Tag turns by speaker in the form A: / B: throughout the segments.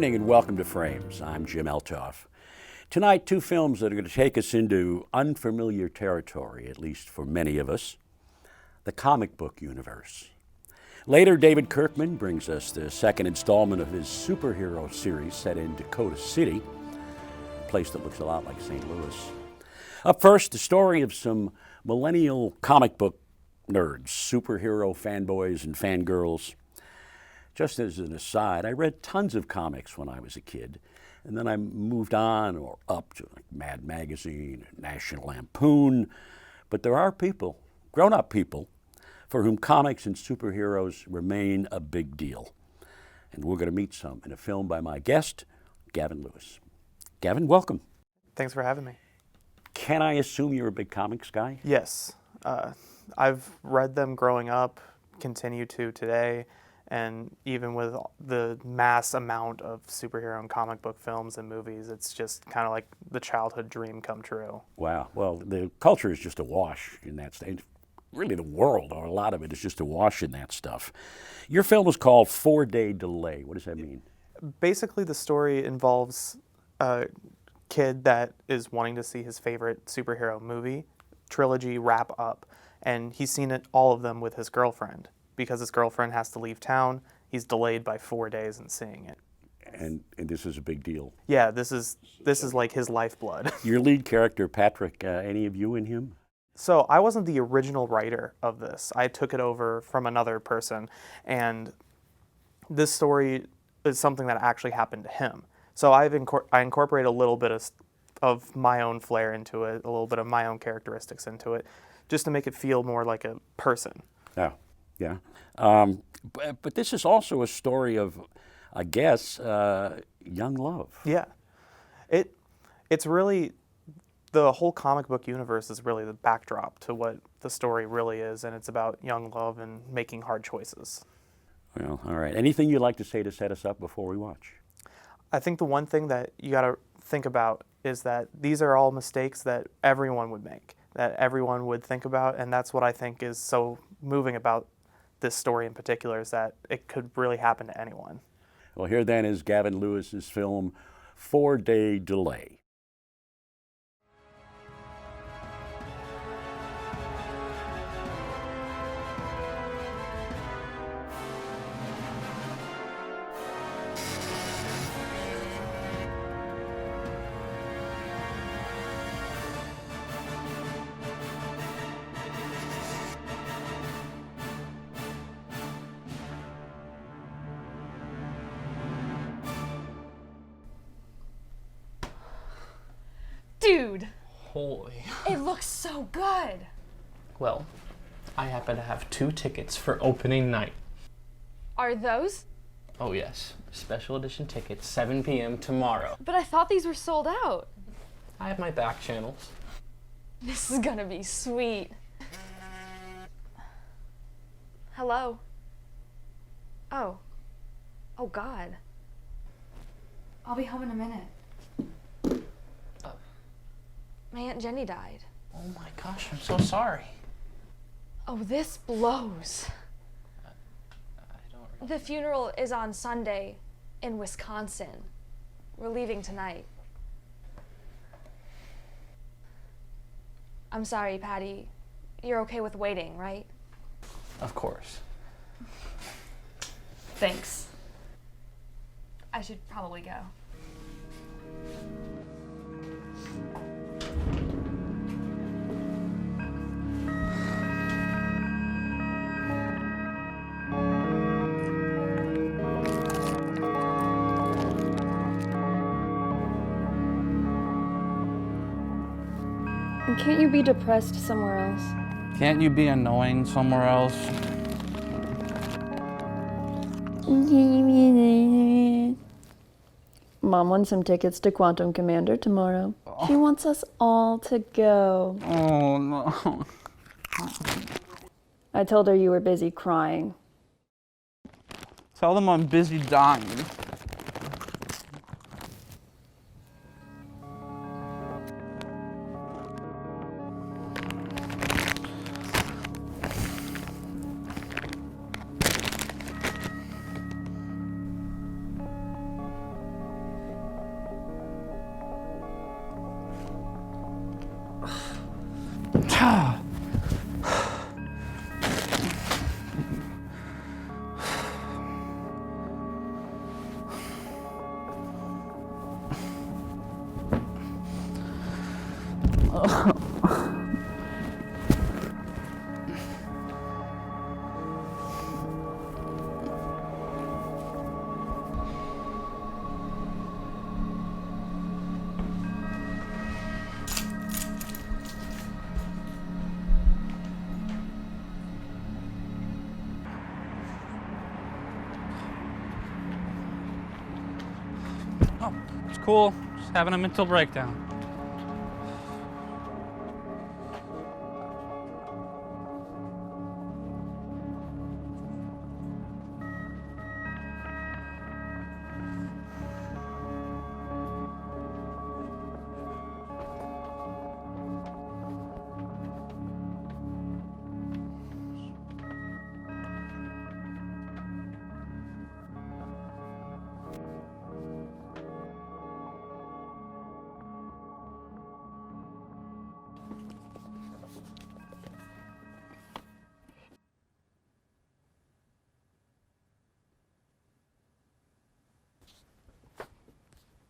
A: evening and welcome to Frames. I'm Jim Eltoff. Tonight, two films that are going to take us into unfamiliar territory, at least for many of us, the comic book universe. Later, David Kirkman brings us the second installment of his superhero series set in Dakota City, a place that looks a lot like St. Louis. Up first, the story of some millennial comic book nerds, superhero fanboys and fangirls. Just as an aside, I read tons of comics when I was a kid, and then I moved on or up to like Mad Magazine, National Lampoon. But there are people, grown-up people, for whom comics and superheroes remain a big deal. And we're going to meet some in a film by my guest, Gavin Lewis. Gavin, welcome.
B: Thanks for having me.
A: Can I assume you're a big comics guy?
B: Yes. I've read them growing up, continue to today, and even with the mass amount of superhero and comic book films and movies, it's just kind of like the childhood dream come true.
A: Wow. Well, the culture is just awash in that state. Really, the world, or a lot of it, is just awash in that stuff. Your film is called 4-Day Delay. What does that mean? Basically,
B: the story involves a kid that is wanting to see his favorite superhero movie trilogy wrap up, and he's seen all of them with his girlfriend. Because his girlfriend has to leave town, he's delayed by 4 days in seeing it.
A: And this is a big deal.
B: Yeah, this is like his lifeblood.
A: Your lead character, Patrick, any of you in him?
B: So I wasn't the original writer of this. I took it over from another person, and this story is something that actually happened to him. So I incorporate a little bit of my own flair into it, a little bit of my own characteristics into it, just to make it feel more like a person.
A: Yeah, yeah. But this is also a story of, I guess, young love.
B: Yeah. It's really... The whole comic book universe is really the backdrop to what the story really is, and it's about young love and making hard choices.
A: Well, all right. Anything you'd like to say to set us up before we watch?
B: I think the one thing that you got to think about is that these are all mistakes that everyone would make, that everyone would think about, and that's what I think is so moving about this story in particular, is that it could really happen to anyone.
A: Well, here then is Gavin Lewis's film, 4-Day Delay.
C: Dude,
D: Holy.
C: it looks so good.
D: Well, I happen to have 2 tickets for opening night.
C: Are those?
D: Oh yes, special edition tickets, 7 p.m. tomorrow.
C: But I thought these were sold out.
D: I have my back channels.
C: This is gonna be sweet. Hello? Oh. Oh God. I'll be home in a minute. My Aunt Jenny died.
D: Oh my gosh, I'm so sorry.
C: Oh, this blows. The funeral is on Sunday in Wisconsin. We're leaving tonight. I'm sorry, Patty. You're okay with waiting, right?
D: Of course.
C: Thanks. I should probably go.
E: Can't you be depressed somewhere else?
F: Can't you be annoying somewhere else?
E: Mom wants some tickets to Quantum Commander tomorrow. She wants us all to go.
F: Oh no.
E: I told her you were busy crying.
F: Tell them I'm busy dying. Oh, it's cool. Just having a mental breakdown.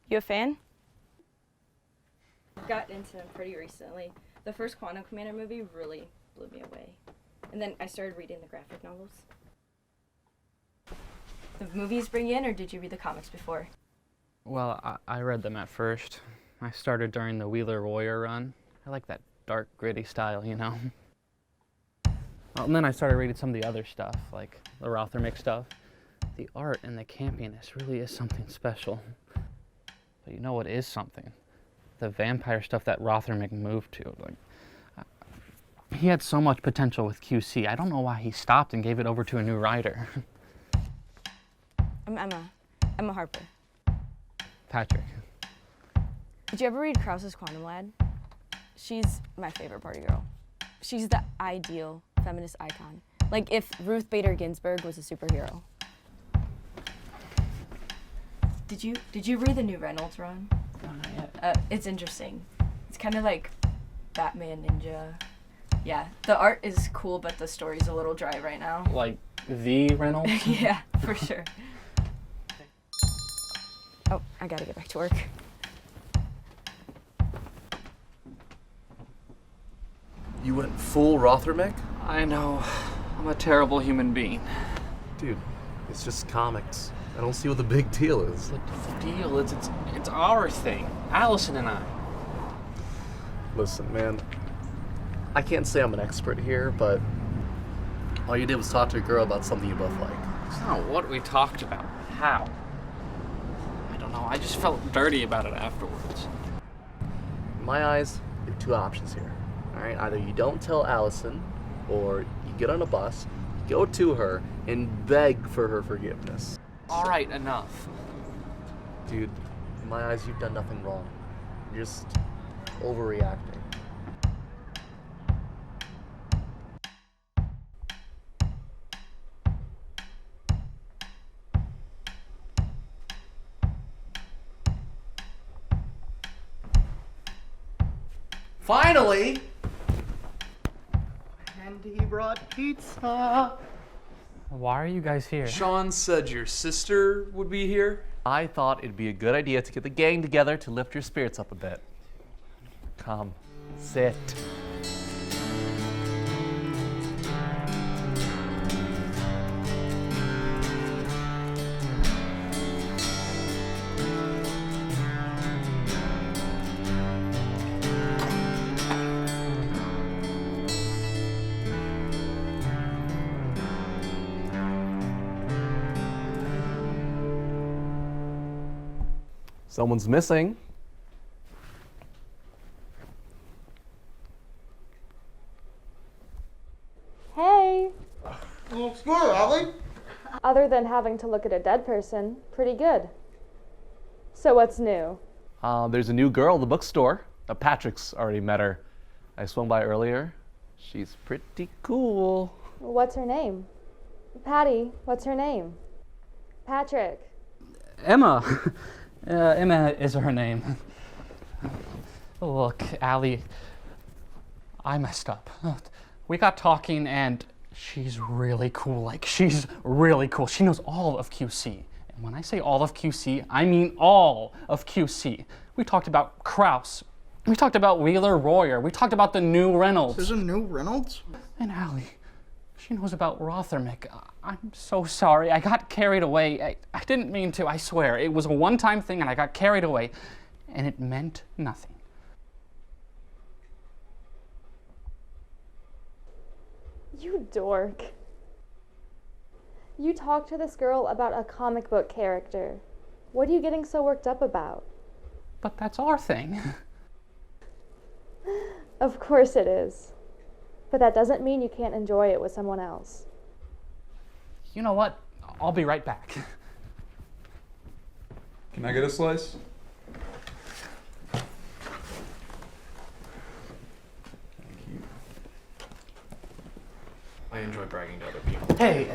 G: You a fan? Got into them pretty recently. The first Quantum Commander movie really blew me away. And then I started reading the graphic novels. The movies bring you in, or did you read the comics before?
F: Well, I read them at first. I started during the Wheeler Warrior run. I like that dark, gritty style, you know? Well, and then I started reading some of the other stuff, like the Rothermich stuff. The art and the campiness really is something special. But you know what is something? The vampire stuff that Rothermich moved to. Like, he had so much potential with QC. I don't know why he stopped and gave it over to a new writer.
G: I'm Emma Harper.
F: Patrick.
G: Did you ever read Krause's Quantum Lad? She's my favorite party girl. She's the ideal feminist icon. Like if Ruth Bader Ginsburg was a superhero. Did you read the new Reynolds run?
F: Not yet.
G: It's interesting. It's kind of like Batman Ninja. Yeah, the art is cool, but the story's a little dry right now.
F: Like the Reynolds?
G: Yeah, for sure. Oh, I gotta get back to work.
H: You went full Rothermich?
F: I know. I'm a terrible human being.
H: Dude, it's just comics. I don't see what the big deal is.
F: The deal is it's our thing. Allison and I.
H: Listen, man. I can't say I'm an expert here, but all you did was talk to a girl about something you both like.
F: It's not what we talked about. How? I don't know. I just felt dirty about it afterwards.
H: In my eyes, you have two options here. Alright? Either you don't tell Allison, or you get on a bus, go to her, and beg for her forgiveness.
F: All right, enough.
H: Dude, in my eyes, you've done nothing wrong. You're just overreacting. Finally! And he brought pizza.
F: Why are you guys here?
I: Sean said your sister would be here.
H: I thought it'd be a good idea to get the gang together to lift your spirits up a bit. Come, sit. Someone's missing.
C: Hey!
J: Looks good, Ollie.
C: Other than having to look at a dead person, pretty good. So what's new?
H: There's a new girl in the bookstore. Patrick's already met her. I swung by earlier. She's pretty cool.
C: What's her name? Patty, what's her name? Patrick.
F: Emma. Emma is her name. Look, Allie, I messed up. We got talking and she's really cool. Like, she's really cool. She knows all of QC. And when I say all of QC, I mean all of QC. We talked about Krause. We talked about Wheeler Royer. We talked about the new Reynolds.
J: There's a new Reynolds?
F: And Allie, she knows about Rothermick. I'm so sorry. I got carried away. I didn't mean to, I swear. It was a one-time thing and I got carried away. And it meant nothing.
C: You dork. You talked to this girl about a comic book character. What are you getting so worked up about?
F: But that's our thing.
C: Of course it is. But that doesn't mean you can't enjoy it with someone else.
F: You know what? I'll be right back.
K: Can I get a slice?
D: I enjoy bragging to other people.
F: Hey,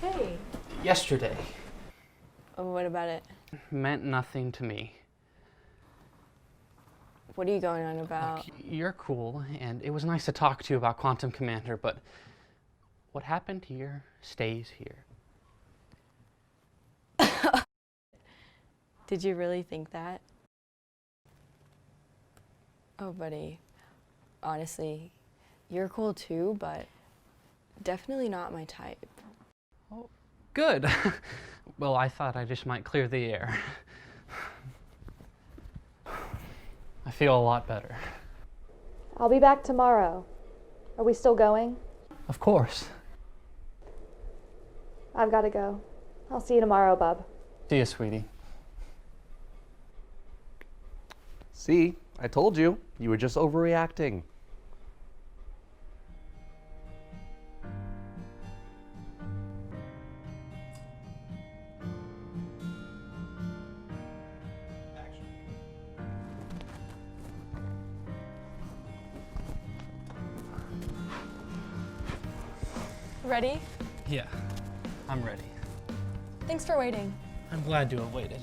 G: Hey.
F: yesterday
G: Oh, what about it?
F: meant nothing to me.
G: What are you going on about?
F: Look, you're cool, and it was nice to talk to you about Quantum Commander, but what happened here stays here.
G: Did you really think that? Oh, buddy. Honestly, you're cool too, but definitely not my type.
F: Oh, good. Well, I thought I just might clear the air. I feel a lot better.
C: I'll be back tomorrow. Are we still going?
F: Of course.
C: I've got to go. I'll see you tomorrow, bub.
F: See you, sweetie.
H: See, I told you. You were just overreacting.
C: Ready?
F: Yeah, I'm ready.
C: Thanks for waiting.
F: I'm glad to have waited.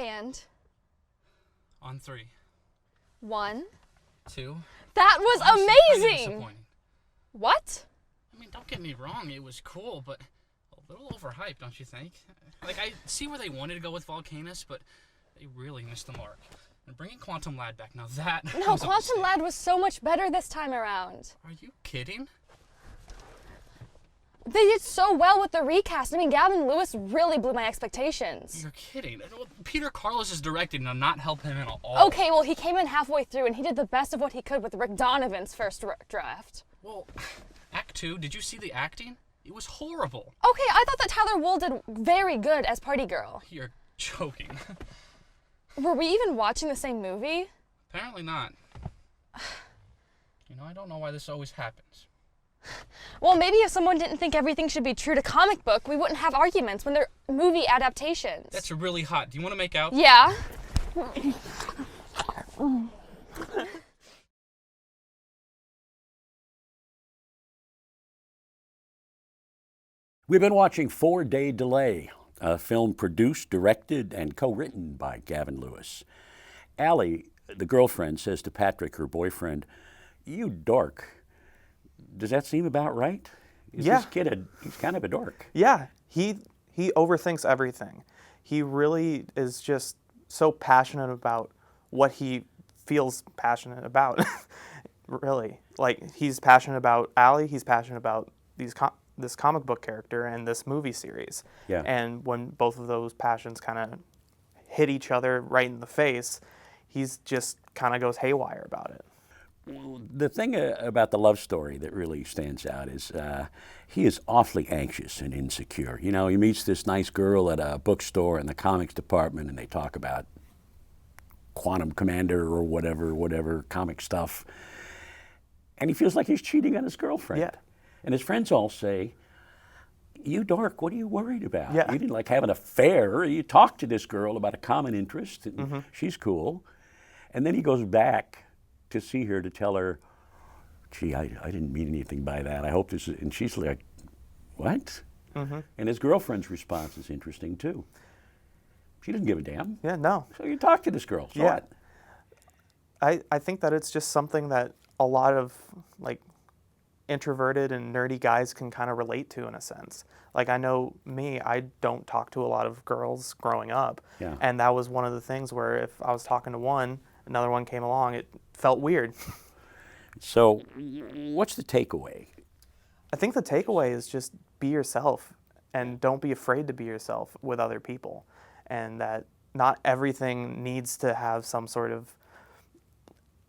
C: And
F: On 3,
C: 1.
F: 2.
C: That was
F: Honestly, kinda
C: amazing!
F: disappointing.
C: What?
F: I mean, don't get me wrong, it was cool, but a little overhyped, don't you think? Like, I see where they wanted to go with Volcanus, but they really missed the mark. And bringing Quantum Lad back, now that
C: No,
F: was a
C: Quantum
F: mistake.
C: Lad was so much better this time around.
F: Are you kidding?
C: They did so well with the recast. I mean, Gavin Lewis really blew my expectations.
F: You're kidding. Peter Carlos is directing to not help him at all.
C: Okay, well, he came in halfway through and he did the best of what he could with Rick Donovan's first draft.
F: Well, Act 2, did you see the acting? It was horrible.
C: Okay, I thought that Tyler Wool did very good as Party Girl.
F: You're joking.
C: Were we even watching the same movie?
F: Apparently not. You know, I don't know why this always happens.
C: Well, maybe if someone didn't think everything should be true to comic book, we wouldn't have arguments when they're movie adaptations.
F: That's really hot. Do you want to make out?
C: Yeah.
A: We've been watching 4-Day Delay, a film produced, directed, and co-written by Gavin Lewis. Allie, the girlfriend, says to Patrick, her boyfriend, "You dork." Does that seem about right? Is
B: Yeah.
A: this kid he's kind of a dork?
B: Yeah, he overthinks everything. He really is just so passionate about what he feels passionate about. Really, like he's passionate about Allie. He's passionate about this comic book character and this movie series.
A: Yeah.
B: And when both of those passions kind of hit each other right in the face, he's just kind of goes haywire about it.
A: The thing about the love story that really stands out is he is awfully anxious and insecure. You know, he meets this nice girl at a bookstore in the comics department, and they talk about Quantum Commander or whatever comic stuff. And he feels like he's cheating on his girlfriend.
B: Yeah.
A: And his friends all say, "You dork, what are you worried about?
B: Yeah.
A: You didn't like have an affair. You talked to this girl about a common interest, and she's cool." And then he goes back to see her to tell her, "Gee, I didn't mean anything by that. I hope this is," and she's like, "What?" And his girlfriend's response is interesting too. She doesn't give a damn.
B: Yeah, no.
A: So you talk to this girl. So
B: Yeah.
A: what?
B: I think that it's just something that a lot of like introverted and nerdy guys can kind of relate to in a sense. Like I know me, I don't talk to a lot of girls growing up.
A: Yeah.
B: And that was one of the things where if I was talking to one, another one came along, it felt weird.
A: So what's the takeaway?
B: I think the takeaway is just be yourself and don't be afraid to be yourself with other people. And that not everything needs to have some sort of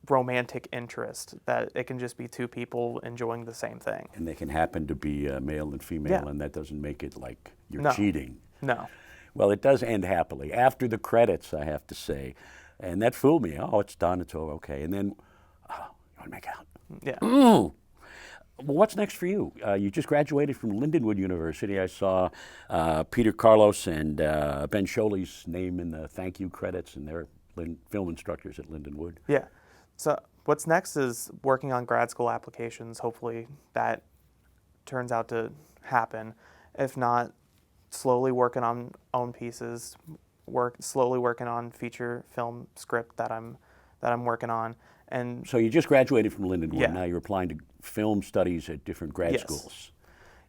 B: romantic interest, that it can just be two people enjoying the same thing.
A: And they can happen to be male and female,
B: Yeah.
A: and that doesn't make it like you're
B: No.
A: cheating.
B: No.
A: Well, it does end happily. After the credits, I have to say. And that fooled me. Oh, it's done. It's all okay. And then, oh, you want to make out?
B: Yeah.
A: Well, what's next for you? You just graduated from Lindenwood University. I saw Peter Carlos and Ben Sholey's name in the thank you credits, and they're film instructors at Lindenwood.
B: Yeah. So what's next is working on grad school applications. Hopefully that turns out to happen. If not, slowly working on own pieces, slowly working on feature film script that I'm working on. And
A: So you just graduated from Lindenwood.
B: Yeah.
A: Now you're applying to film studies at different grad
B: Yes.
A: schools.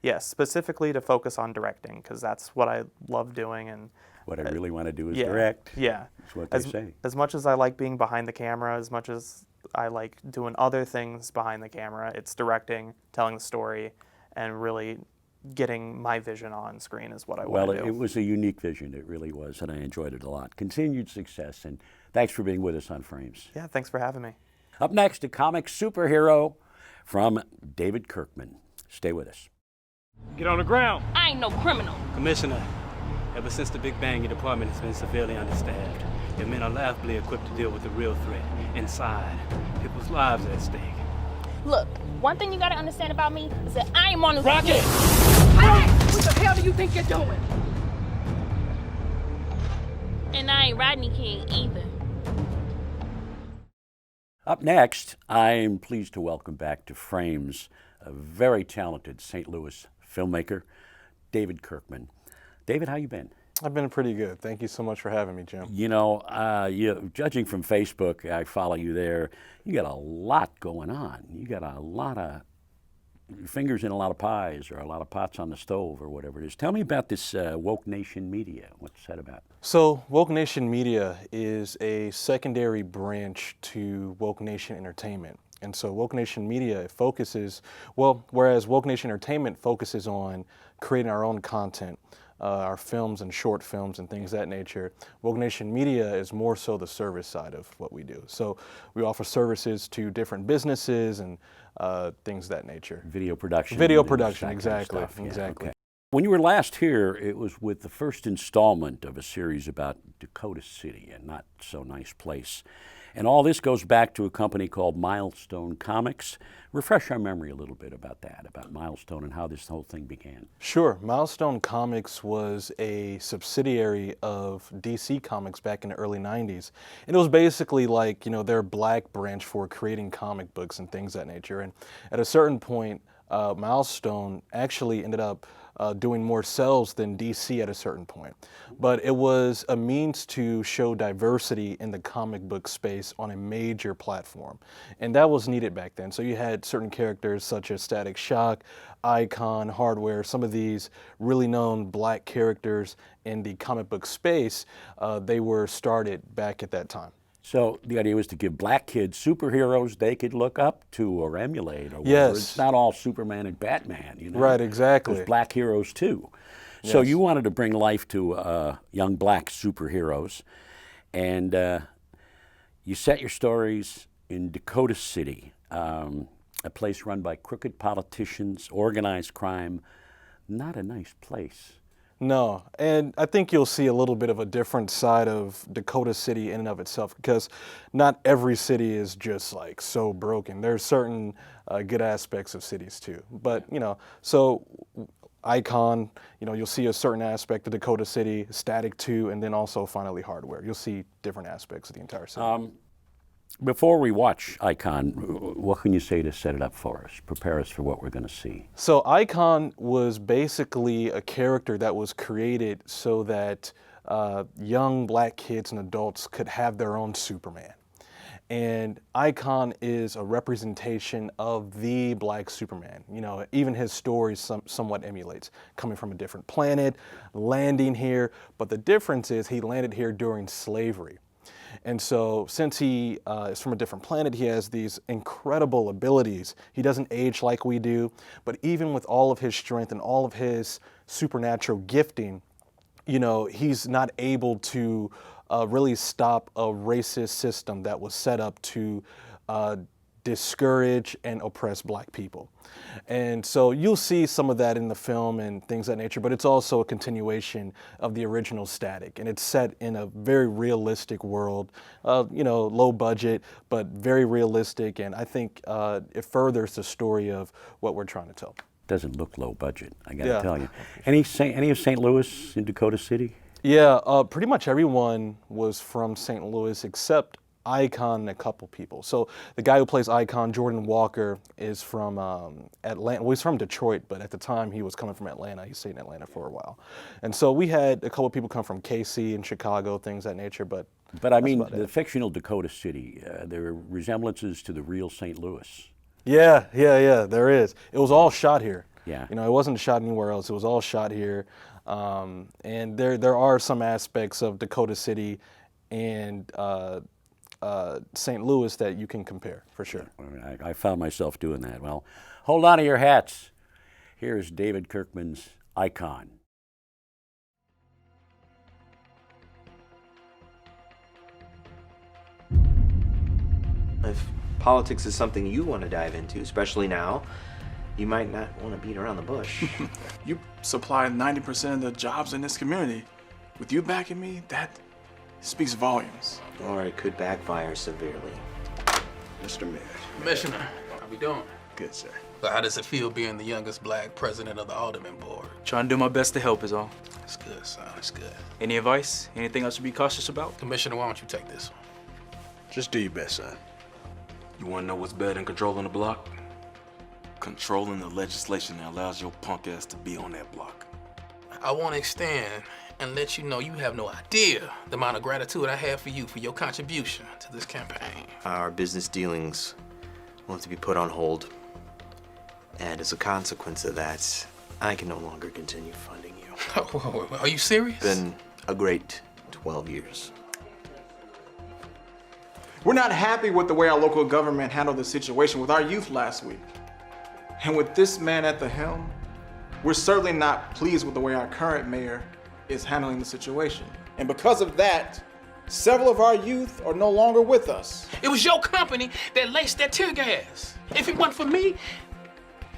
B: yes, specifically to focus on directing because that's what I love doing. And
A: What I really want to do is
B: yeah,
A: direct.
B: Yeah.
A: That's what they say.
B: As much as I like being behind the camera, as much as I like doing other things behind the camera, it's directing, telling the story, and really getting my vision on screen is what I want
A: Well,
B: to do.
A: it was a unique vision. It really was, and I enjoyed it a lot. Continued success, and thanks for being with us on Frames.
B: Yeah, thanks for having me.
A: Up next, a comic superhero from David Kirkman. Stay with us.
K: Get on the ground.
L: I ain't no criminal.
K: Commissioner, ever since the Big Bang, your department has been severely understaffed. Your men are laughably equipped to deal with the real threat inside. People's lives are at stake.
L: Look, one thing you gotta understand about me is that I am on the
K: Rocket!
L: Hey! What the hell do you think you're doing? And I ain't Rodney King either.
A: Up next, I'm pleased to welcome back to Frames a very talented St. Louis filmmaker, David Kirkman. David, how you been?
M: I've been pretty good. Thank you so much for having me, Jim.
A: You know, judging from Facebook, I follow you there. You got a lot going on. You got a lot of fingers in a lot of pies, or a lot of pots on the stove, or whatever it is. Tell me about this Woke Nation Media. What's that about?
M: So, Woke Nation Media is a secondary branch to Woke Nation Entertainment. And so Woke Nation Media focuses, well, whereas Woke Nation Entertainment focuses on creating our own content, our films and short films and things of that nature, Woke Nation Media is more so the service side of what we do. So we offer services to different businesses and things of that nature.
A: Video production.
M: Video
A: and
M: production,
A: that
M: exactly,
A: kind of stuff. Yeah,
M: exactly.
A: okay. When you were last here, it was with the first installment of a series about Dakota City, a not so nice place. And all this goes back to a company called Milestone Comics. Refresh our memory a little bit about that, about Milestone and how this whole thing began.
M: Sure. Milestone Comics was a subsidiary of DC Comics back in the early 90s. And it was basically like, you know, their black branch for creating comic books and things of that nature. And at a certain point, Milestone actually ended up doing more sales than DC at a certain point. But it was a means to show diversity in the comic book space on a major platform. And that was needed back then. So you had certain characters such as Static Shock, Icon, Hardware, some of these really known black characters in the comic book space, they were started back at that time.
A: So the idea was to give black kids superheroes they could look up to or emulate. Or
M: yes.
A: It's not all Superman and Batman, you know.
M: Right, exactly.
A: There's black heroes too.
M: Yes.
A: So you wanted to bring life to young black superheroes, and you set your stories in Dakota City, a place run by crooked politicians, organized crime. Not a nice place.
M: No, and I think you'll see a little bit of a different side of Dakota City in and of itself, because not every city is just like so broken. There's certain good aspects of cities too. But, you know, so Icon, you know, you'll see a certain aspect of Dakota City, Static 2, and then also finally Hardware. You'll see different aspects of the entire city.
A: Before we watch Icon, what can you say to set it up for us? Prepare us for what we're going to see.
M: So Icon was basically a character that was created so that young black kids and adults could have their own Superman. And Icon is a representation of the black Superman. You know, even his story somewhat emulates, coming from a different planet, landing here. But the difference is he landed here during slavery. And so since he is from a different planet, he has these incredible abilities. He doesn't age like we do, but even with all of his strength and all of his supernatural gifting, you know, he's not able to really stop a racist system that was set up to discourage and oppress black people. And so you'll see some of that in the film and things of that nature, but it's also a continuation of the original Static, and it's set in a very realistic world, you know, low budget, but very realistic, and I think it furthers the story of what we're trying to tell.
A: Doesn't look low budget, I gotta tell you. Any of St. Louis in Dakota City?
M: Yeah, pretty much everyone was from St. Louis except Icon and a couple people. So the guy who plays Icon, Jordan Walker, is from Atlanta. Well, he's from Detroit, but at the time he was coming from Atlanta. He stayed in Atlanta for a while. And so we had a couple people come from KC and Chicago, things of that nature, but
A: I mean, the fictional Dakota City, there are resemblances to the real St. Louis.
M: Yeah, there is. It was all shot here.
A: Yeah.
M: You know, it wasn't shot anywhere else. It was all shot here. And there are some aspects of Dakota City and St. Louis that you can compare, for sure.
A: I found myself doing that. Well, hold on to your hats. Here's David Kirkman's Icon.
N: If politics is something you want to dive into, especially now, you might not want to beat around the bush.
O: You supply 90% of the jobs in this community. With you backing me, that speaks volumes.
N: Or it could backfire severely.
P: Mr. Mayor.
Q: Commissioner, how we doing?
P: Good, sir.
Q: So how does it feel being the youngest black president of the Alderman Board?
R: Trying to do my best to help is all.
Q: That's good, son. That's good.
R: Any advice? Anything I should be cautious about?
Q: Commissioner, why don't you take this one?
P: Just do your best, son.
S: You want to know what's better than controlling the block? Controlling the legislation that allows your punk ass to be on that block.
Q: I want to extend and let you know you have no idea the amount of gratitude I have for you for your contribution to this campaign.
N: Our business dealings will have to be put on hold. And as a consequence of that, I can no longer continue funding you.
Q: Are you serious?
N: Been a great 12 years.
J: We're not happy with the way our local government handled the situation with our youth last week. And with this man at the helm, we're certainly not pleased with the way our current mayor is handling the situation. And because of that, several of our youth are no longer with us.
Q: It was your company that laced that tear gas. If it wasn't for me,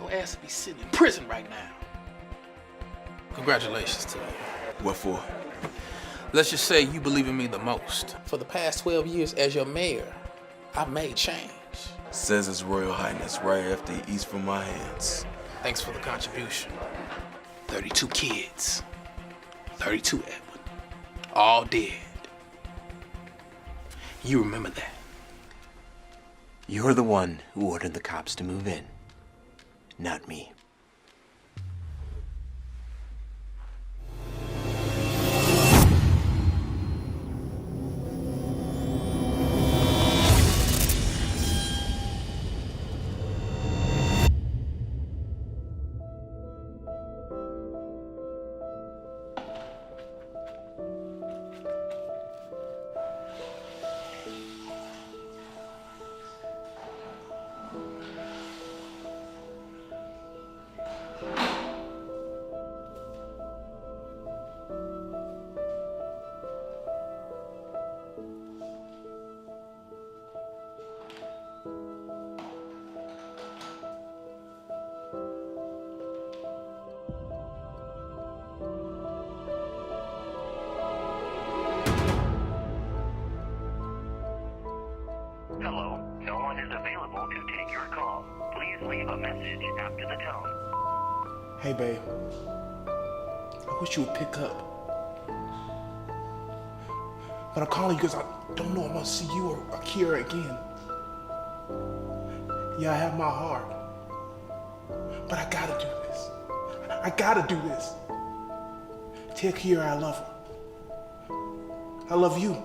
Q: your ass would be sitting in prison right now. Congratulations to you.
S: What for?
Q: Let's just say you believe in me the most. For the past 12 years as your mayor, I've made change.
S: Says His Royal Highness right after he eats from my hands.
Q: Thanks for the contribution. 32 kids. 32, Edward. All dead. You remember that.
N: You're the one who ordered the cops to move in, not me.
O: Hey, babe. I wish you would pick up. But I'm calling you because I don't know if I'm going to see you or Akira again. Yeah, I have my heart. But I gotta do this. I gotta do this. Tell Akira I love her. I love you.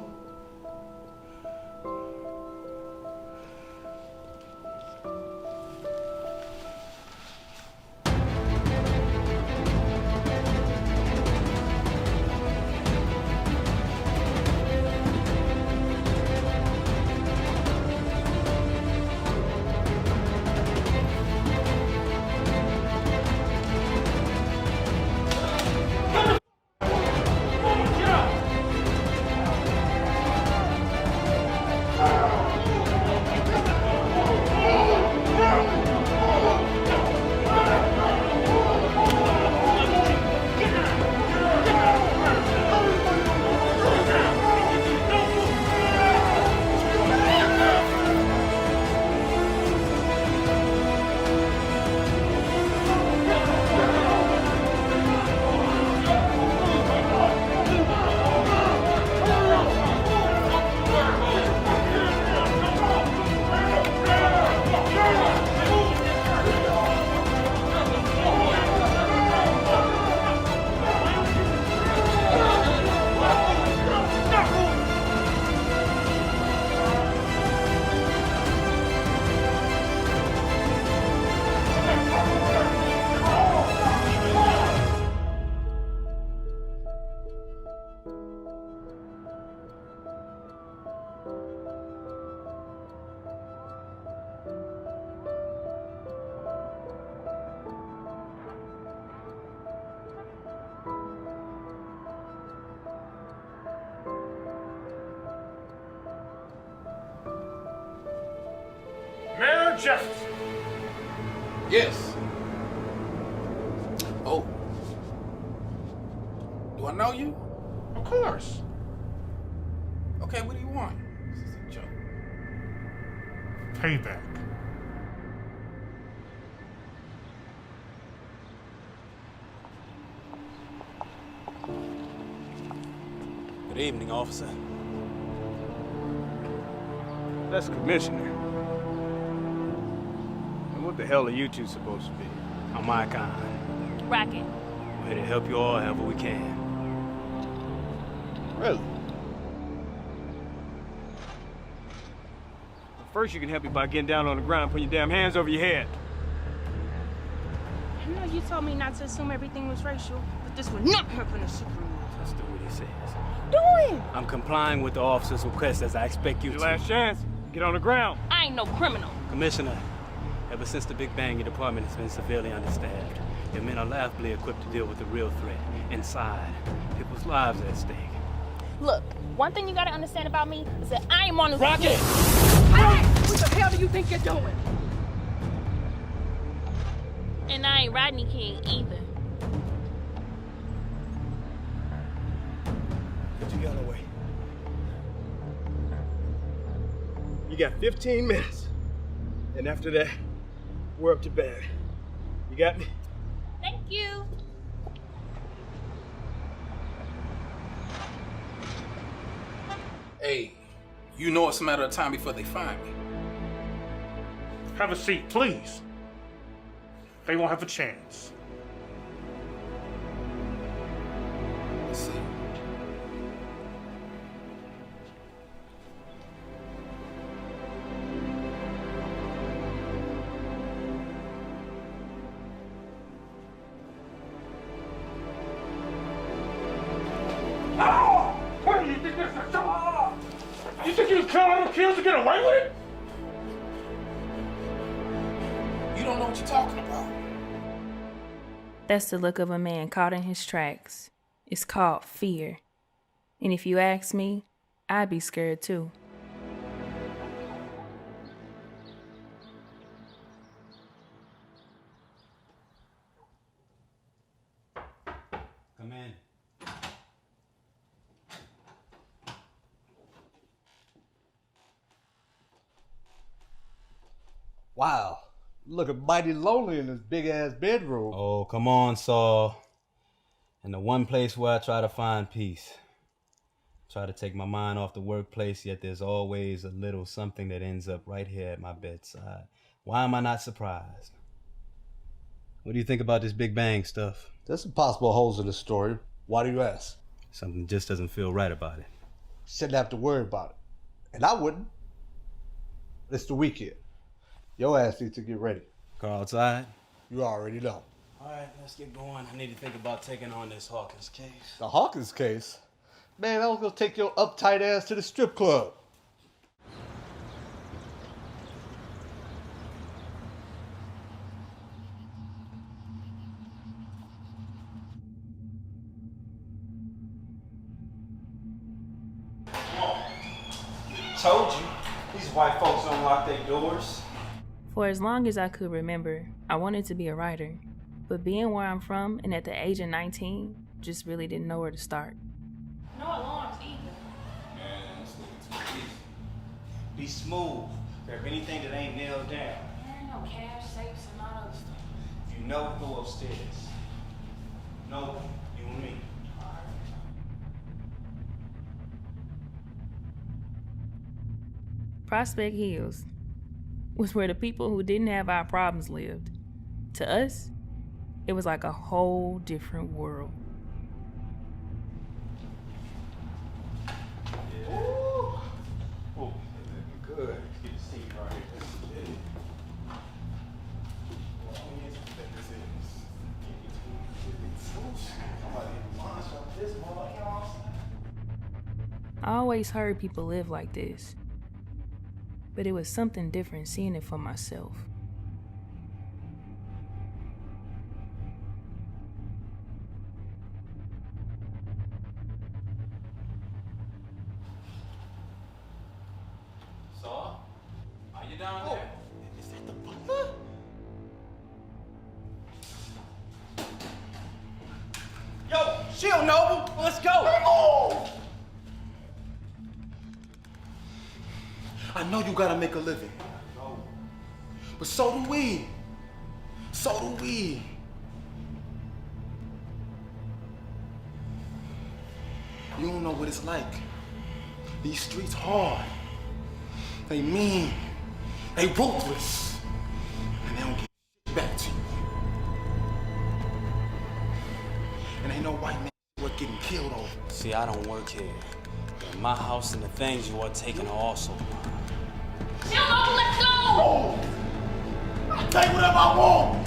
T: Mayor Jefferson.
Q: Yes. Oh. Do I know you?
T: Of course.
Q: Okay, what do you want? This is a joke.
T: Payback.
K: Good evening, officer. That's Commissioner. And what the hell are you two supposed to be? I'm my kind.
L: Racket.
K: We're here to help you all however we can.
T: Really?
K: First, you can help me by getting down on the ground and putting your damn hands over your head.
L: I know you told me not to assume everything was racial, but this would not happen to Subaru.
K: Let's do what he says.
L: Do it!
K: I'm complying with the officer's request as I expect you to.
T: Your last chance. Get on the ground.
L: I ain't no criminal.
K: Commissioner, ever since the Big Bang, your department has been severely understaffed. Your men are laughably equipped to deal with the real threat inside. People's lives are at stake.
L: Look, one thing you gotta understand about me is that I am on the
K: Rocket!
L: Hey! What the hell do you think you're doing? And I ain't Rodney King either.
K: Put your gun away. You got 15 minutes. And after that, we're up to bed. You got me?
L: Thank you.
Q: Hey, you know it's a matter of time before they find me.
T: Have a seat, please. They won't have a chance.
Q: Let's see.
T: What do you think this is a joke? You think you can kill other kids to get away with it?
Q: You don't know what you're talking about.
L: That's the look of a man caught in his tracks. It's called fear. And if you ask me, I'd be scared too.
K: Come in.
U: Wow, looking mighty lonely in this big-ass bedroom.
K: Oh, come on, Saul. And the one place where I try to find peace. Try to take my mind off the workplace, yet there's always a little something that ends up right here at my bedside. Why am I not surprised? What do you think about this Big Bang stuff?
U: There's some possible holes in the story. Why do you ask?
K: Something just doesn't feel right about it.
U: Shouldn't have to worry about it. And I wouldn't. It's the weekend. Your ass needs to get ready.
K: Car outside?
U: You already know.
K: All right, let's get going. I need to think about taking on this Hawkins case.
U: The Hawkins case? Man, I was gonna take your uptight ass to the strip club.
K: Told you, these white folks don't lock their doors.
L: For as long as I could remember, I wanted to be a writer. But being where I'm from and at the age of 19, just really didn't know where to start.
G: No alarms either.
K: Man, it's looking too easy. Be smooth. Grab anything that ain't nailed down.
G: There ain't no cash, safes, and all other stuff.
K: If you know, go upstairs. No, you and me.
L: Prospect Hills was where the people who didn't have our problems lived. To us, it was like a whole different world.
K: Oh, good. Let's get the seat right here.
L: I always heard people live like this, but it was something different seeing it for myself.
K: Saw? Are you down there?
U: Is that the butler?
K: Yo, Shield Noble, let's go.
U: Oh! I know you gotta make a living. But so do we. So do we. You don't know what it's like. These streets hard. They mean. They ruthless. And they don't get shit back to you. And ain't no white man worth getting killed over.
K: See, I don't work here. But my house and the things you are taking are also mine.
G: Shield Noble, let's go!
U: Oh! I'll take whatever I want!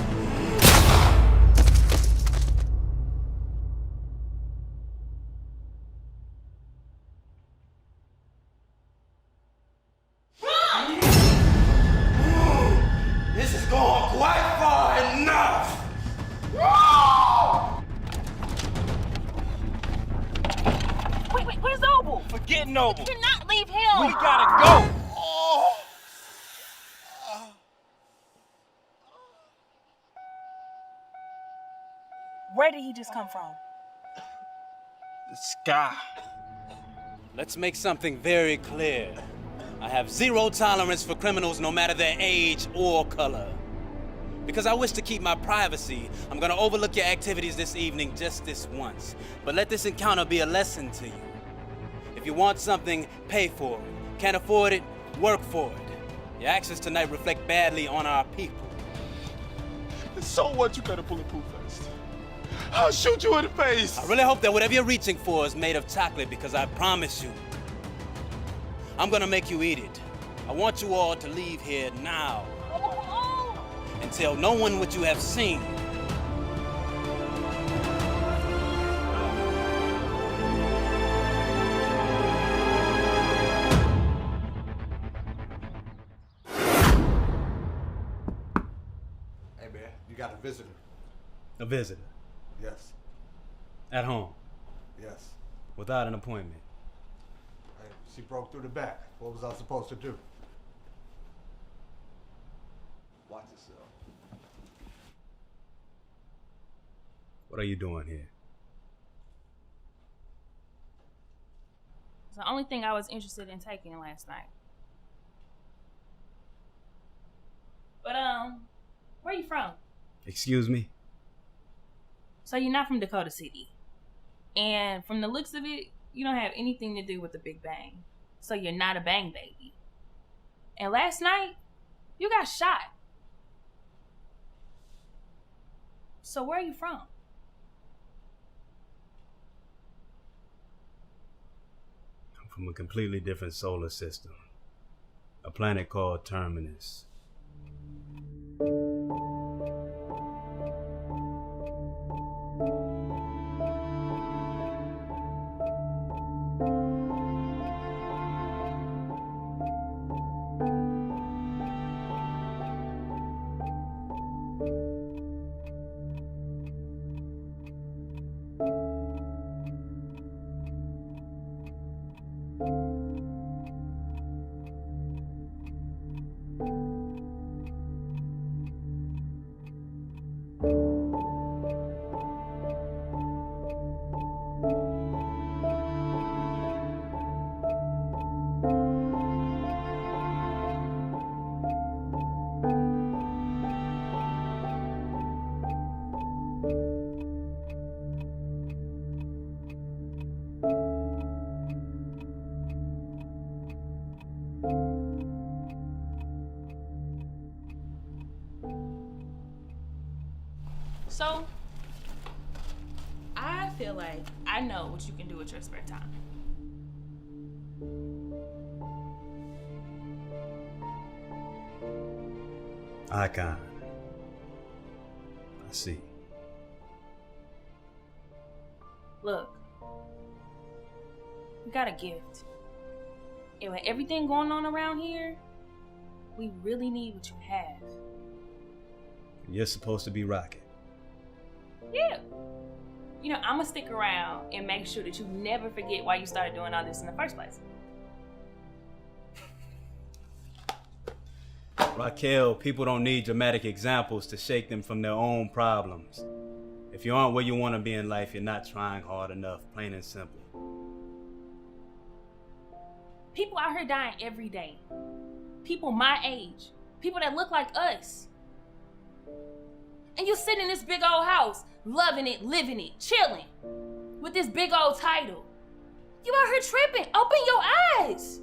U: This is going quite far enough!
G: Wait, where's Noble?
K: Forget Noble.
G: Do not leave him!
K: We gotta go!
G: Where did he just come from?
K: The sky. Let's make something very clear. I have zero tolerance for criminals no matter their age or color. Because I wish to keep my privacy, I'm gonna overlook your activities this evening just this once. But let this encounter be a lesson to you. If you want something, pay for it. Can't afford it, work for it. Your actions tonight reflect badly on our people.
U: So what? You got a bulletproof vest. I'll shoot you in the face.
K: I really hope that whatever you're reaching for is made of chocolate, because I promise you, I'm gonna make you eat it. I want you all to leave here now and tell no one what you have seen.
U: Hey man, you got a visitor.
K: A visitor?
U: Yes.
K: At home?
U: Yes.
K: Without an appointment?
U: Hey, she broke through the back. What was I supposed to do? Watch yourself.
K: What are you doing here?
L: It's the only thing I was interested in taking last night. But Where you from?
E: Excuse me?
L: So you're not from Dakota City. And from the looks of it, you don't have anything to do with the Big Bang. So you're not a bang baby. And last night, you got shot. So where are you from?
E: I'm from a completely different solar system. A planet called Terminus.
L: So, I feel like I know what you can do with your spare time.
E: Icon. I see.
L: Look, we got a gift. And with everything going on around here, we really need what you have.
E: You're supposed to be Rocket.
L: Yeah. You know, I'm gonna stick around and make sure that you never forget why you started doing all this in the first place.
E: Raquel, people don't need dramatic examples to shake them from their own problems. If you aren't where you want to be in life, you're not trying hard enough, plain and simple.
L: People out here dying every day. People my age. People that look like us. And you sit in this big old house, loving it, living it, chilling, with this big old title. You out here tripping. Open your eyes.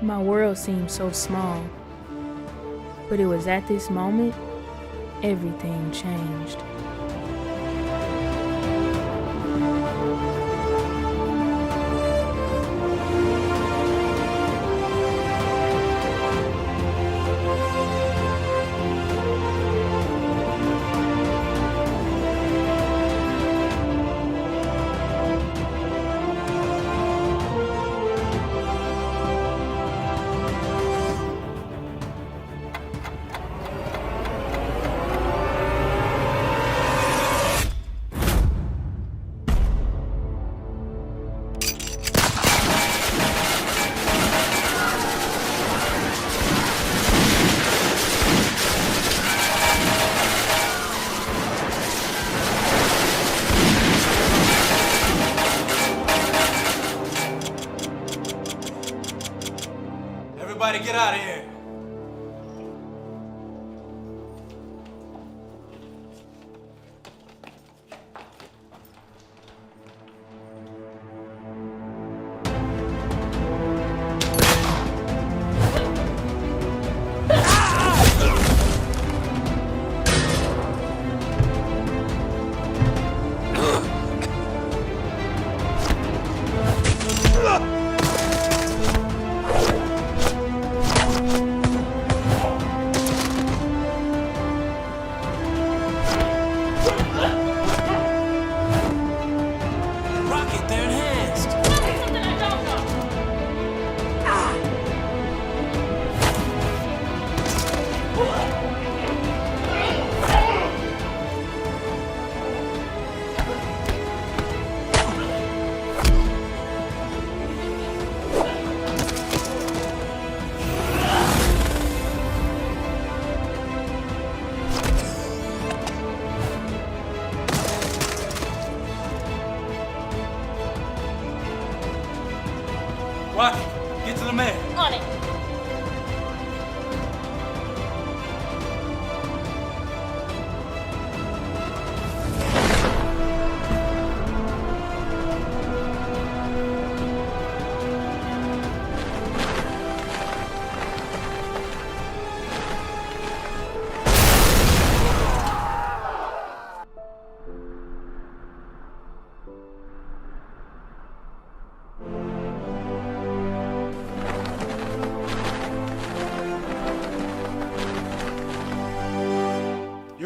L: My world seemed so small, but it was at this moment everything changed.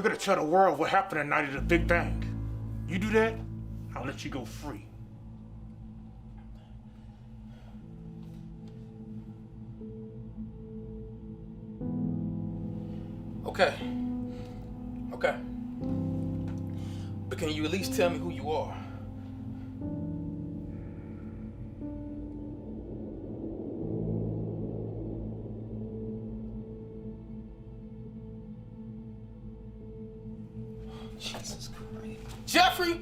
T: gonna tell the world what happened the night of the Big Bang. You do that, I'll let you go free.
Q: Okay. Okay. But can you at least tell me who you are? Jesus Christ. Jeffrey!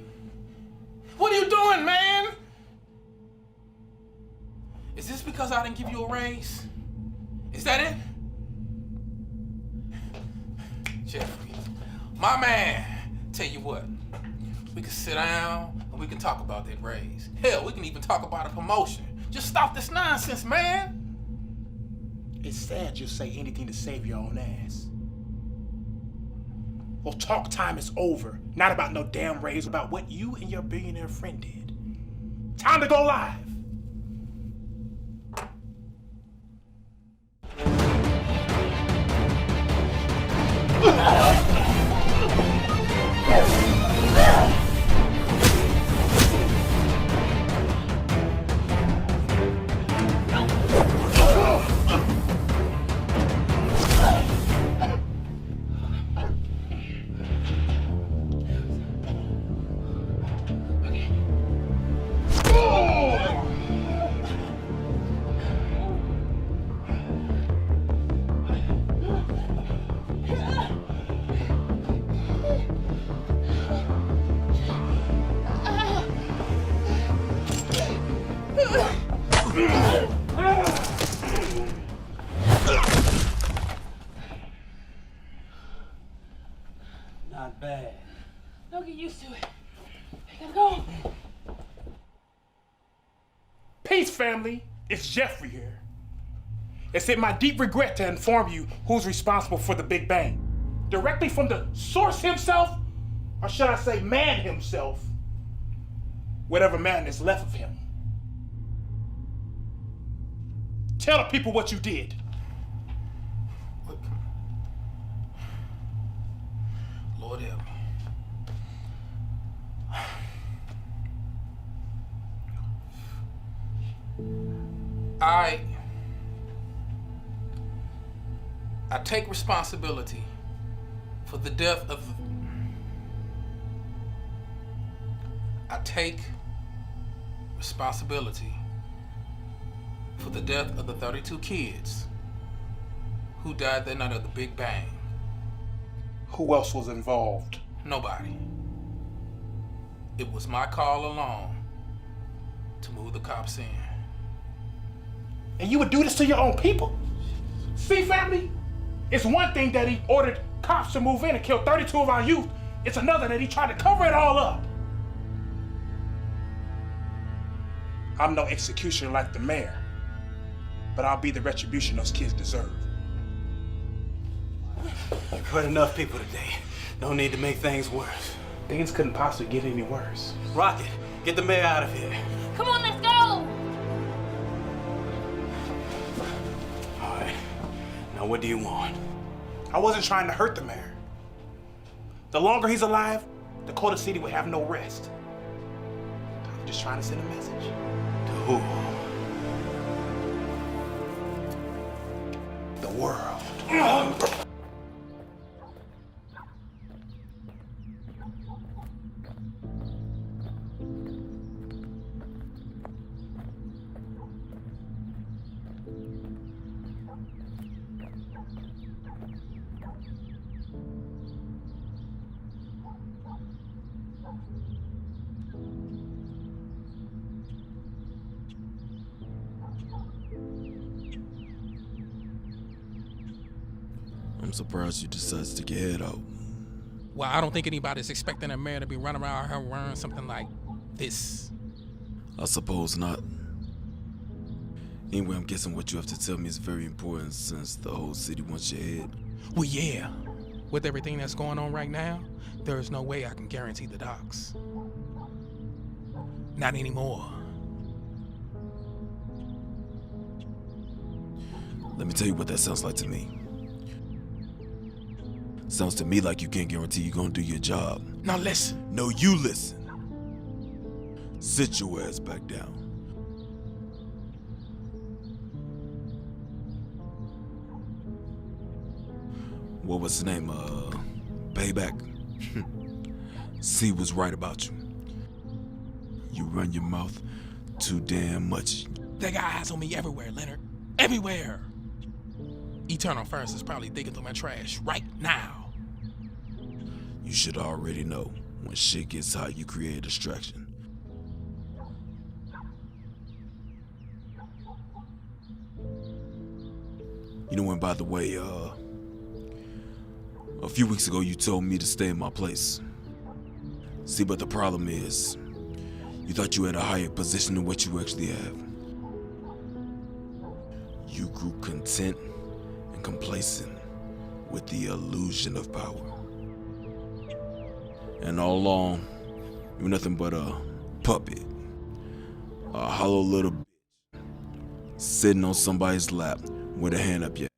Q: What are you doing, man? Is this because I didn't give you a raise? Is that it? Jeffrey, my man, tell you what, we can sit down and we can talk about that raise. Hell, we can even talk about a promotion. Just stop this nonsense, man.
O: It's sad you'll say anything to save your own ass. Well, talk time is over. Not about no damn raise, about what you and your billionaire friend did. Time to go live.
K: Not bad.
L: Don't get used to it. I gotta go.
O: Peace, family. It's Jeffrey here. It's in my deep regret to inform you who's responsible for the Big Bang. Directly from the source himself, or should I say man himself, whatever man is left of him. Tell the people what you did.
Q: Lord help me. I take responsibility for the death of... I take responsibility for the death of the 32 kids who died that night of the Big Bang.
O: Who else was involved?
Q: Nobody. It was my call alone to move the cops in.
O: And you would do this to your own people? See, family? It's one thing that he ordered cops to move in and kill 32 of our youth. It's another that he tried to cover it all up. I'm no executioner like the mayor, but I'll be the retribution those kids deserve.
K: You've hurt enough people today. No need to make things worse.
O: Things couldn't possibly get any worse.
K: Rocket, get the mayor out of here.
L: Come on, let's go!
K: All right. Now what do you want?
O: I wasn't trying to hurt the mayor. The longer he's alive, Dakota City will have no rest. I'm just trying to send a message.
K: To who?
O: The world.
S: I'm surprised you decided to stick your head out.
Q: Well, I don't think anybody's expecting a mayor to be running around here wearing something like this.
S: I suppose not. Anyway, I'm guessing what you have to tell me is very important since the whole city wants your head.
Q: Well, yeah. With everything that's going on right now, there is no way I can guarantee the docks. Not anymore.
S: Let me tell you what that sounds like to me. Sounds to me like you can't guarantee you're gonna do your job.
Q: Now listen.
S: No, you listen. Sit your ass back down. What was his name? Payback. C was right about you. You run your mouth too damn much.
Q: They got eyes on me everywhere, Leonard. Everywhere. Eternal Furnace is probably digging through my trash right now.
S: You should already know. When shit gets hot, you create a distraction. You know, and by the way, a few weeks ago you told me to stay in my place. See, but the problem is, you thought you had a higher position than what you actually have. You grew content and complacent with the illusion of power. And all along, you were nothing but a puppet. A hollow little bitch sitting on somebody's lap with a hand up your ass.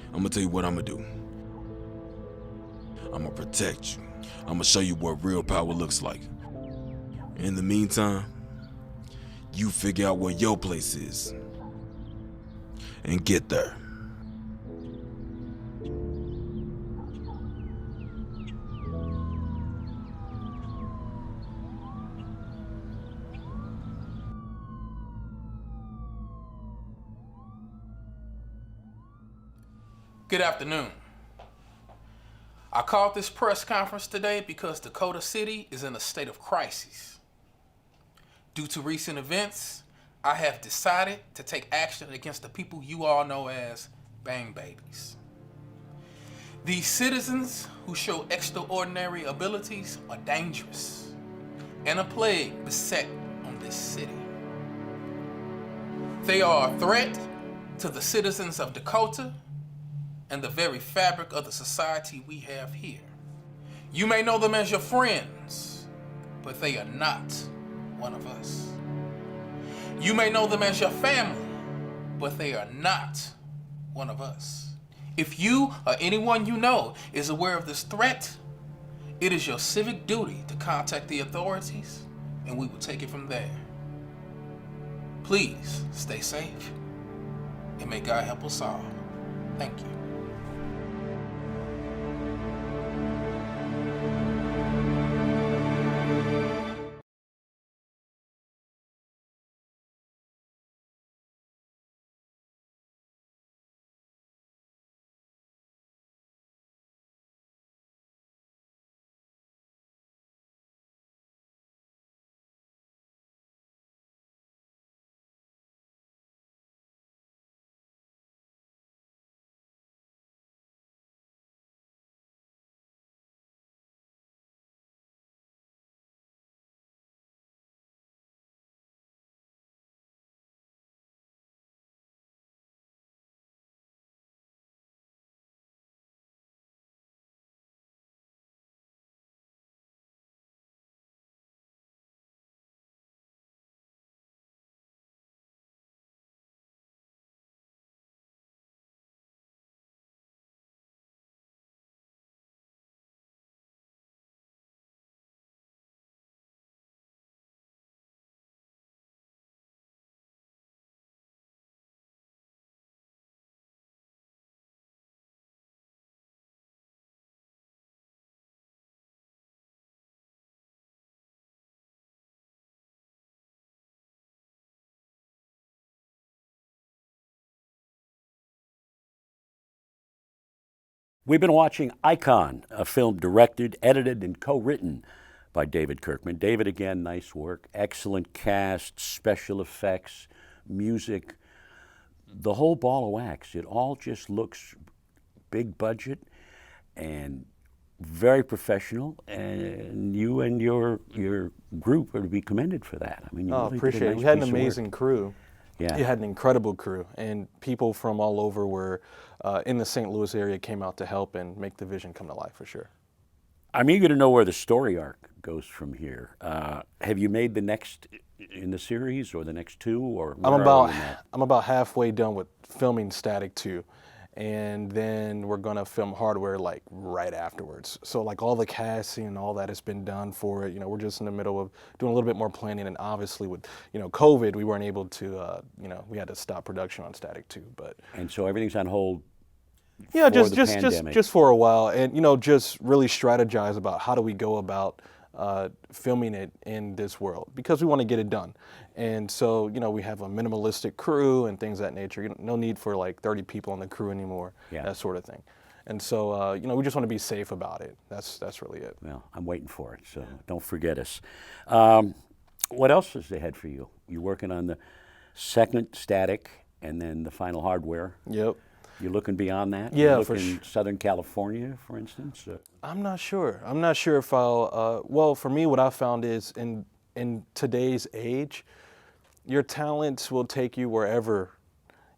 S: I'm gonna tell you what I'm gonna do. I'm gonna protect you. I'm gonna show you what real power looks like. In the meantime, you figure out where your place is and get there.
Q: Good afternoon. I called this press conference today because Dakota City is in a state of crisis. Due to recent events, I have decided to take action against the people you all know as bang babies. These citizens who show extraordinary abilities are dangerous and a plague beset on this city. They are a threat to the citizens of Dakota and the very fabric of the society we have here. You may know them as your friends, but they are not one of us. You may know them as your family, but they are not one of us. If you or anyone you know is aware of this threat, it is your civic duty to contact the authorities, and we will take it from there. Please stay safe, and may God help us all. Thank you.
A: We've been watching Icon, a film directed, edited, and co-written by David Kirkman. David, again, nice work. Excellent cast, special effects, music, the whole ball of wax. It all just looks big budget and very professional, and you and your group are to be commended for that. I mean, you really
M: appreciate
A: did a
M: it.
A: nice
M: We had an
A: piece of work.
M: amazing crew.
A: Yeah.
M: You had an incredible crew, and people from all over were in the St. Louis area came out to help and make the vision come to life for sure.
A: I'm eager to know where the story arc goes from here. Have you made the next in the series or the next two, or where are you in that?
M: I'm about halfway done with filming Static 2, and then we're gonna film hardware like right afterwards. So like all the casting and all that has been done for it. You know, we're just in the middle of doing a little bit more planning, and obviously with, you know, COVID, we weren't able to, you know, we had to stop production on Static 2, but.
A: And so everything's on hold.
M: Yeah,
A: for the pandemic.
M: just for a while, and you know, just really strategize about how do we go about filming it in this world, because we want to get it done. And so, you know, we have a minimalistic crew and things of that nature. You know, no need for like 30 people on the crew anymore, that sort of thing. And so, you know, we just want to be safe about it. That's really it.
A: Well, I'm waiting for it, so don't forget us. What else is ahead for you? You're working on the second Static and then the final hardware.
M: Yep.
A: You're looking beyond that?
M: Yeah,
A: You're
M: for
A: looking Southern California, for instance?
M: I'm not sure. I'm not sure if I'll, well, for me, what I found is in today's age, your talents will take you wherever,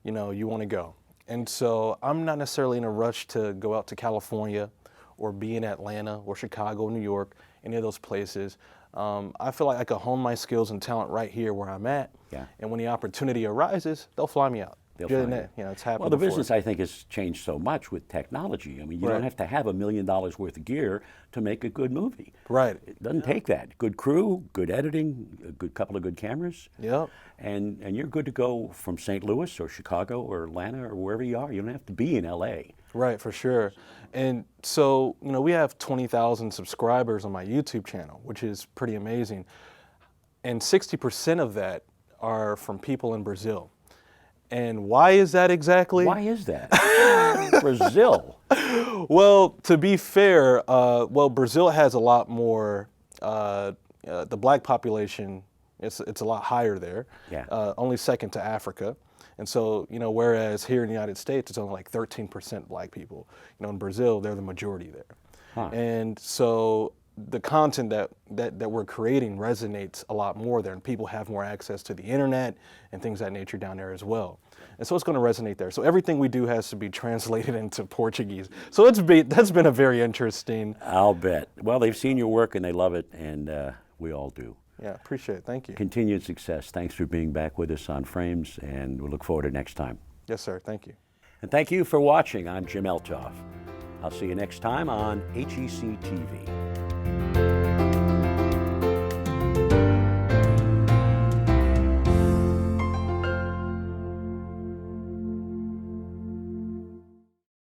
M: you know, you want to go. And so I'm not necessarily in a rush to go out to California or be in Atlanta or Chicago, New York, any of those places. I feel like I could hone my skills and talent right here where I'm at.
A: Yeah.
M: And when the opportunity arises, they'll fly me out.
A: They'll fly you.
M: You know, it's happened
A: Well, the
M: before.
A: business, I think, has changed so much with technology. I mean, you don't have to have $1 million worth of gear to make a good movie.
M: Right.
A: It doesn't take that. Good crew, good editing, a good couple of good cameras.
M: Yep.
A: And you're good to go from St. Louis or Chicago or Atlanta or wherever you are. You don't have to be in LA.
M: Right, for sure. And so, you know, we have 20,000 subscribers on my YouTube channel, which is pretty amazing. And 60% of that are from people in Brazil. And why is that exactly?
A: Why is that? Brazil.
M: Well, to be fair, well, Brazil has a lot more, the black population, it's a lot higher there.
A: Yeah.
M: Only second to Africa. And so, you know, whereas here in the United States, it's only like 13% black people. You know, in Brazil, they're the majority there.
A: Huh.
M: And so the content that we're creating resonates a lot more there, and people have more access to the internet and things of that nature down there as well. And so it's going to resonate there. So everything we do has to be translated into Portuguese. So that's been a very interesting.
A: I'll bet. Well, they've seen your work and they love it, and we all do.
M: Yeah, appreciate it. Thank you.
A: Continued success. Thanks for being back with us on Frames, and we'll look forward to next time.
M: Yes, sir. Thank you.
A: And thank you for watching. I'm Jim Eltoff. I'll see you next time on HEC TV.